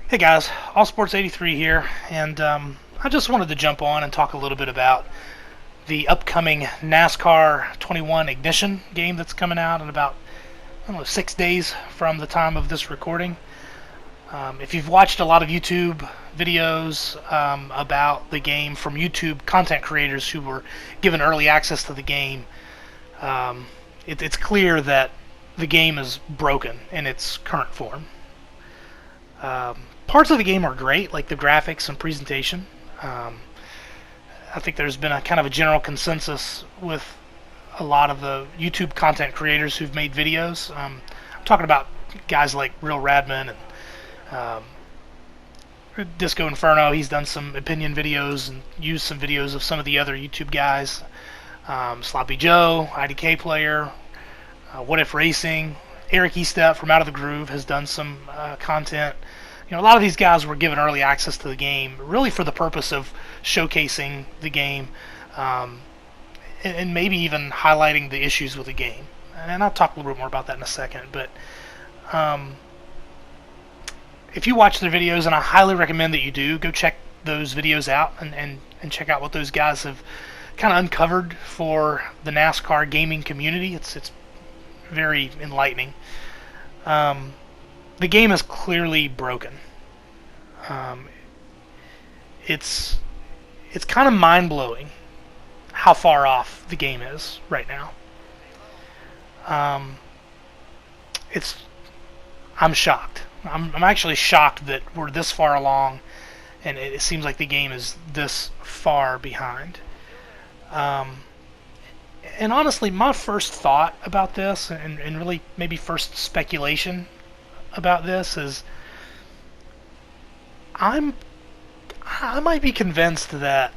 Hey guys, All Sports 83 here, and I just wanted to jump on and talk a little bit about the upcoming NASCAR 21 Ignition game that's coming out in about, I don't know, 6 days from the time of this recording. If you've watched a lot of YouTube videos about the game from YouTube content creators who were given early access to the game, it's clear that the game is broken in its current form. Parts of the game are great, like the graphics and presentation. I think there's been a kind of a general consensus with a lot of the YouTube content creators who've made videos. I'm talking about guys like Real Radman and Disco Inferno. He's done some opinion videos and used some videos of some of the other YouTube guys. Sloppy Joe, IDK Player, What If Racing, Eric Estep from Out of the Groove has done some content. You know, a lot of these guys were given early access to the game, really for the purpose of showcasing the game, and maybe even highlighting the issues with the game. And I'll talk a little bit more about that in a second. But if you watch their videos, and I highly recommend that you do, go check those videos out and check out what those guys have kind of uncovered for the NASCAR gaming community. It's very enlightening. The game is clearly broken. It's kind of mind-blowing how far off the game is right now. I'm shocked. I'm actually shocked that we're this far along, and it seems like the game is this far behind. And honestly, my first thought about this, and really maybe first speculation about this, is I might be convinced that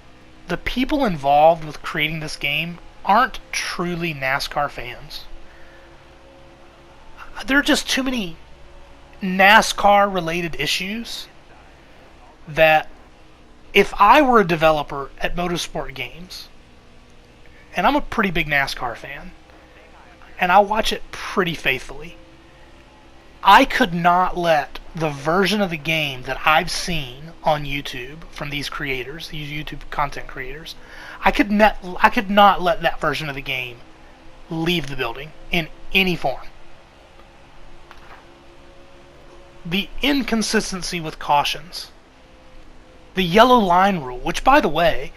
the people involved with creating this game aren't truly NASCAR fans. There are just too many NASCAR related issues that if I were a developer at Motorsport Games, and I'm a pretty big NASCAR fan, and I watch it pretty faithfully, I could not let the version of the game that I've seen on YouTube from these creators, these YouTube content creators, I could not let that version of the game leave the building in any form. The inconsistency with cautions, the yellow line rule, which by the way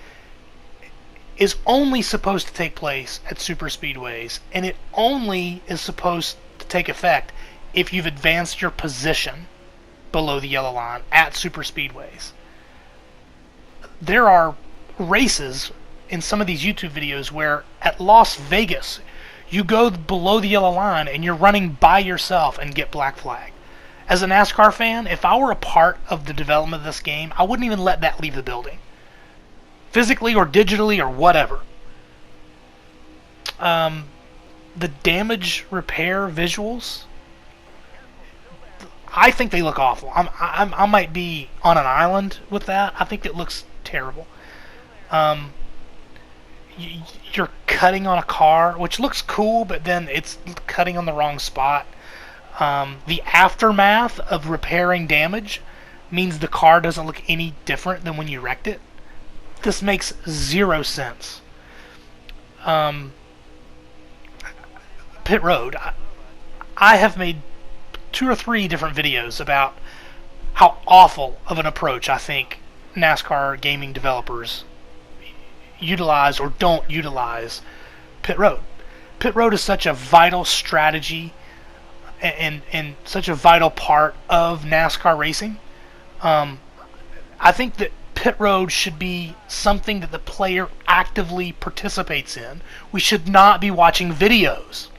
is only supposed to take place at super speedways, and it only is supposed to take effect if you've advanced your position below the yellow line at super speedways. There are races in some of these YouTube videos where at Las Vegas you go below the yellow line and you're running by yourself and get black flag. As a NASCAR fan, if I were a part of the development of this game, I wouldn't even let that leave the building, physically or digitally or whatever. The damage repair visuals, I think they look awful. I might be on an island with that. I think it looks terrible. You're cutting on a car, which looks cool, but then it's cutting on the wrong spot. The aftermath of repairing damage means the car doesn't look any different than when you wrecked it. This makes zero sense. Pit Road. I have made 2 or 3 different videos about how awful of an approach I think NASCAR gaming developers utilize or don't utilize Pit Road. Pit Road is such a vital strategy and such a vital part of NASCAR racing. I think that Pit Road should be something that the player actively participates in. We should not be watching videos.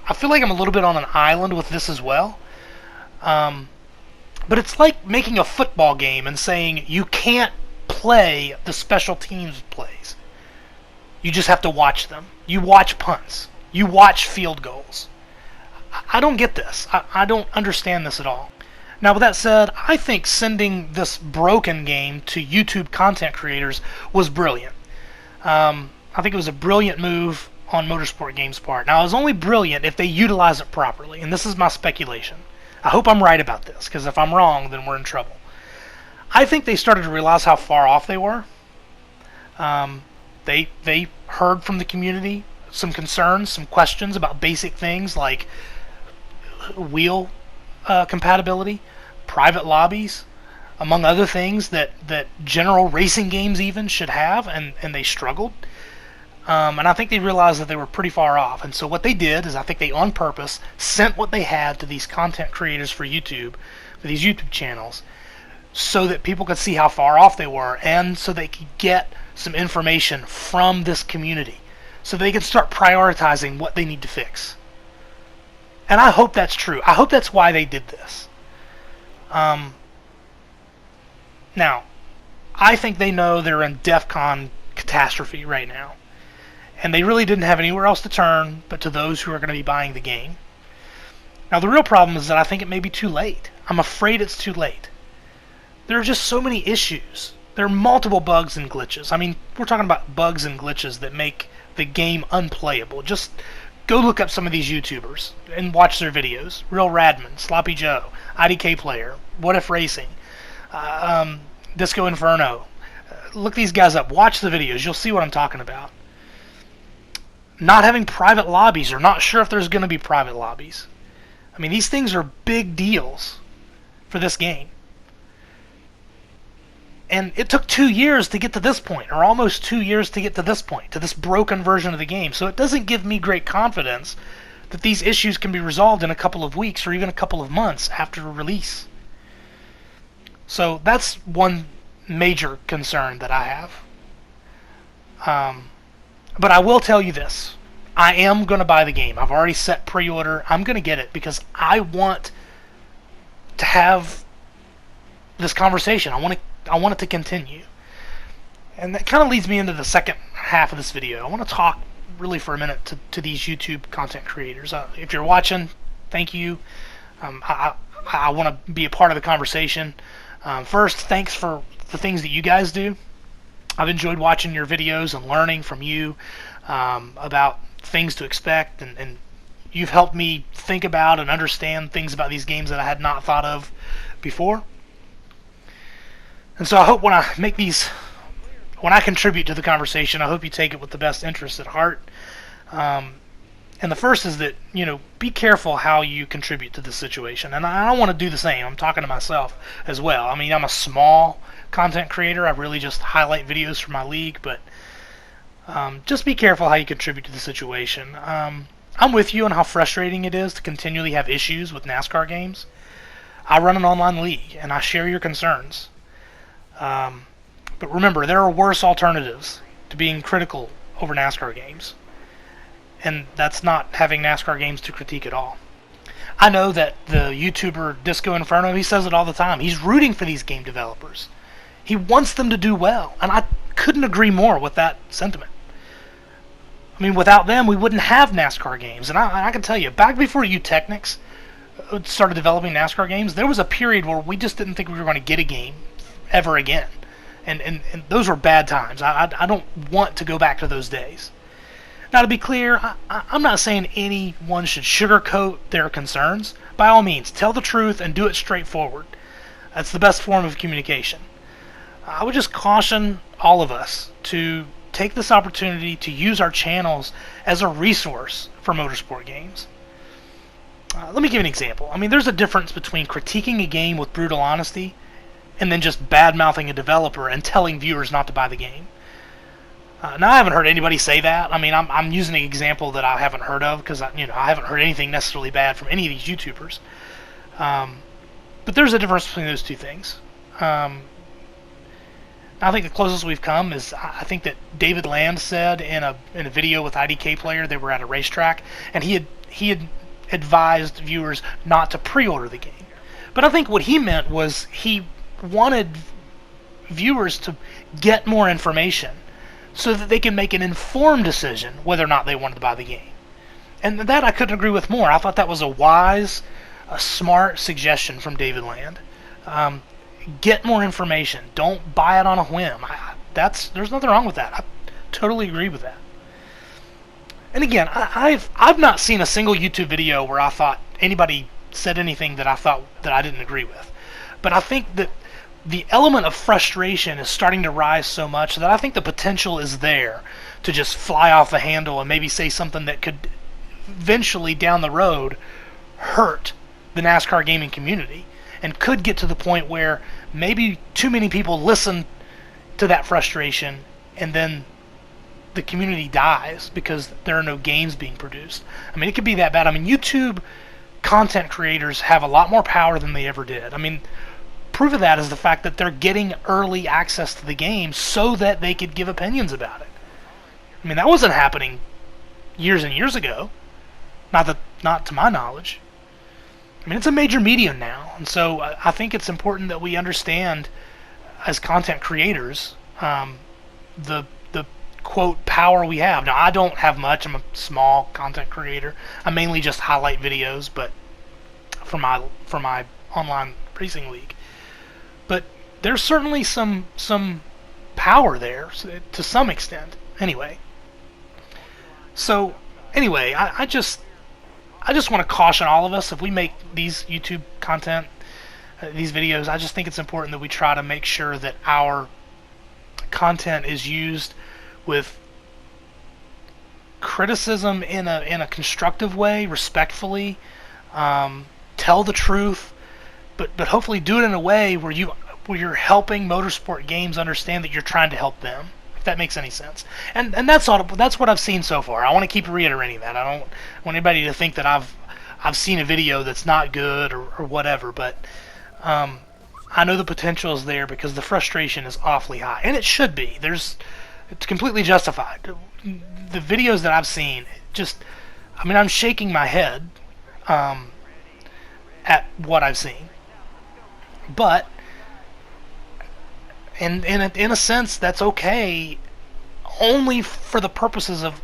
I feel like I'm a little bit on an island with this as well. But it's like making a football game and saying you can't play the special teams plays. You just have to watch them. You watch punts. You watch field goals. I don't get this. I don't understand this at all. Now, with that said, I think sending this broken game to YouTube content creators was brilliant. I think it was a brilliant move on Motorsport Games' part. Now, it was only brilliant if they utilize it properly, and this is my speculation. I hope I'm right about this, because if I'm wrong, then we're in trouble. I think they started to realize how far off they were. They heard from the community some concerns, some questions about basic things like wheel compatibility, private lobbies, among other things that general racing games even should have, and they struggled. And I think they realized that they were pretty far off. And so what they did is I think they on purpose sent what they had to these content creators for YouTube, for these YouTube channels, so that people could see how far off they were and so they could get some information from this community so they can start prioritizing what they need to fix. And I hope that's true. I hope that's why they did this. Now, I think they know they're in DEFCON catastrophe right now. And they really didn't have anywhere else to turn but to those who are going to be buying the game. Now, the real problem is that I think it may be too late. I'm afraid it's too late. There are just so many issues. There are multiple bugs and glitches. I mean, we're talking about bugs and glitches that make the game unplayable. Just go look up some of these YouTubers and watch their videos. Real Radman, Sloppy Joe, IDK Player, What If Racing, Disco Inferno. Look these guys up. Watch the videos. You'll see what I'm talking about. Not having private lobbies, or not sure if there's going to be private lobbies. I mean, these things are big deals for this game. And it took 2 years to get to this point, or almost 2 years to get to this point, to this broken version of the game. So it doesn't give me great confidence that these issues can be resolved in a couple of weeks or even a couple of months after release. So that's one major concern that I have. But I will tell you this. I am going to buy the game. I've already set pre-order. I'm going to get it because I want to have this conversation. I want it to continue. And that kind of leads me into the second half of this video. I want to talk really for a minute to these YouTube content creators. If you're watching, thank you. I want to be a part of the conversation. First, thanks for the things that you guys do. I've enjoyed watching your videos and learning from you about things to expect, and you've helped me think about and understand things about these games that I had not thought of before. And so I hope when I contribute to the conversation, I hope you take it with the best interest at heart. And the first is that, be careful how you contribute to this situation. And I don't want to do the same. I'm talking to myself as well. I mean, I'm a small content creator. I really just highlight videos for my league, but just be careful how you contribute to the situation. I'm with you on how frustrating it is to continually have issues with NASCAR games. I run an online league, and I share your concerns. But remember, there are worse alternatives to being critical over NASCAR games. And that's not having NASCAR games to critique at all. I know that the YouTuber Disco Inferno, he says it all the time. He's rooting for these game developers. He wants them to do well. And I couldn't agree more with that sentiment. I mean, without them, we wouldn't have NASCAR games. And I can tell you, back before Technics started developing NASCAR games, there was a period where we just didn't think we were going to get a game ever again. And those were bad times. I don't want to go back to those days. Now, to be clear, I'm not saying anyone should sugarcoat their concerns. By all means, tell the truth and do it straightforward. That's the best form of communication. I would just caution all of us to take this opportunity to use our channels as a resource for motorsport games. Let me give an example. I mean, there's a difference between critiquing a game with brutal honesty and then just bad-mouthing a developer and telling viewers not to buy the game. Now, I haven't heard anybody say that. I mean, I'm using an example that I haven't heard of because I haven't heard anything necessarily bad from any of these YouTubers. But there's a difference between those two things. I think the closest we've come is I think that David Land said in a video with IDK Player, they were at a racetrack, and he had advised viewers not to pre-order the game. But I think what he meant was he wanted viewers to get more information so that they can make an informed decision whether or not they wanted to buy the game. And that I couldn't agree with more. I thought that was a wise, a smart suggestion from David Land. Get more information. Don't buy it on a whim. There's nothing wrong with that. I totally agree with that. And again, I've not seen a single YouTube video where I thought anybody said anything that I thought that I didn't agree with. But I think that the element of frustration is starting to rise so much that I think the potential is there to just fly off the handle and maybe say something that could eventually down the road hurt the NASCAR gaming community, and could get to the point where maybe too many people listen to that frustration and then the community dies because there are no games being produced. I mean, it could be that bad. I mean, YouTube content creators have a lot more power than they ever did. I mean, proof of that is the fact that they're getting early access to the game so that they could give opinions about it. I mean, that wasn't happening years and years ago. Not to my knowledge. I mean, it's a major medium now, and so I think it's important that we understand, as content creators, the quote power we have. Now, I don't have much. I'm a small content creator. I mainly just highlight videos, but for my online racing league. But there's certainly some power there to some extent. Anyway. So anyway, I just want to caution all of us, if we make these YouTube content, these videos, I just think it's important that we try to make sure that our content is used with criticism in a constructive way, respectfully, tell the truth, but hopefully do it in a way where you're helping motorsport games understand that you're trying to help them. If that makes any sense. And that's what I've seen so far. I want to keep reiterating that. I don't want anybody to think that I've seen a video that's not good or whatever, but I know the potential is there because the frustration is awfully high, and it should be. It's completely justified. The videos that I've seen, I'm shaking my head at what I've seen. But in a sense, that's okay, only for the purposes of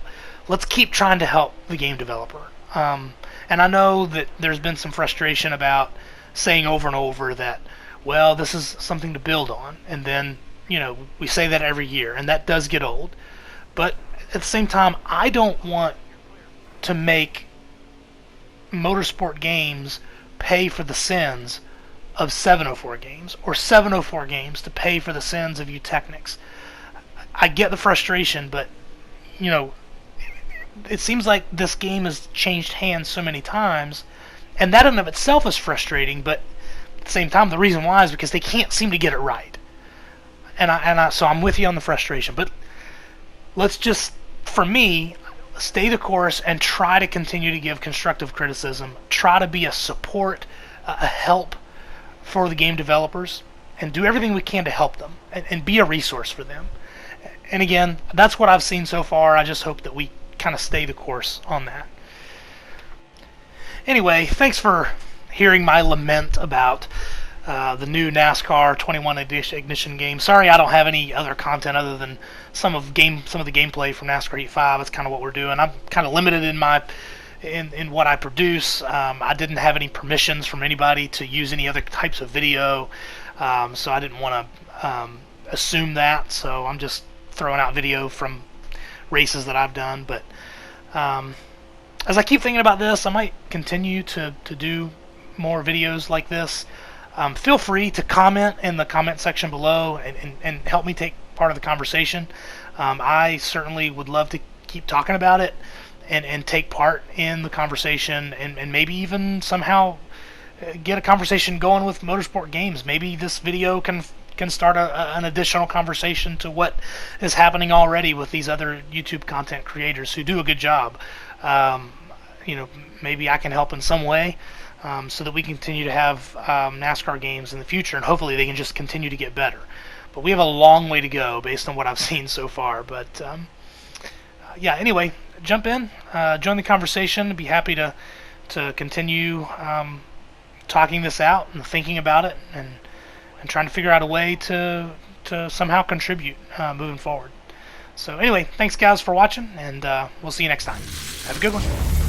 let's keep trying to help the game developer. And I know that there's been some frustration about saying over and over that, well, this is something to build on, and then we say that every year, and that does get old. But at the same time, I don't want to make motorsport games pay for the sins of 704 games, or 704 games to pay for the sins of you Technics. I get the frustration, but it seems like this game has changed hands so many times, and that in and of itself is frustrating. But at the same time, the reason why is because they can't seem to get it right. So I'm with you on the frustration, but let's just, for me, stay the course and try to continue to give constructive criticism, try to be a support, a help for the game developers, and do everything we can to help them and be a resource for them. And again, that's what I've seen so far. I just hope that we kind of stay the course on that. Anyway, thanks for hearing my lament about the new NASCAR 21 Ignition game. Sorry I don't have any other content other than some of the gameplay from NASCAR Heat 5. That's kind of what we're doing. I'm kind of limited in what I produce. I didn't have any permissions from anybody to use any other types of video, so I didn't want to assume that. So I'm just throwing out video from races that I've done. But as I keep thinking about this, I might continue to do more videos like this. Feel free to comment in the comment section below and help me take part of the conversation. I certainly would love to keep talking about it and take part in the conversation, and maybe even somehow get a conversation going with motorsport games. Maybe this video can start an additional conversation to what is happening already with these other YouTube content creators who do a good job. Maybe I can help in some way. So that we continue to have NASCAR games in the future, and hopefully they can just continue to get better. But we have a long way to go based on what I've seen so far. But yeah, anyway, jump in, join the conversation. I'd be happy to continue talking this out and thinking about it, and trying to figure out a way to somehow contribute moving forward. So anyway, thanks guys for watching, and we'll see you next time. Have a good one.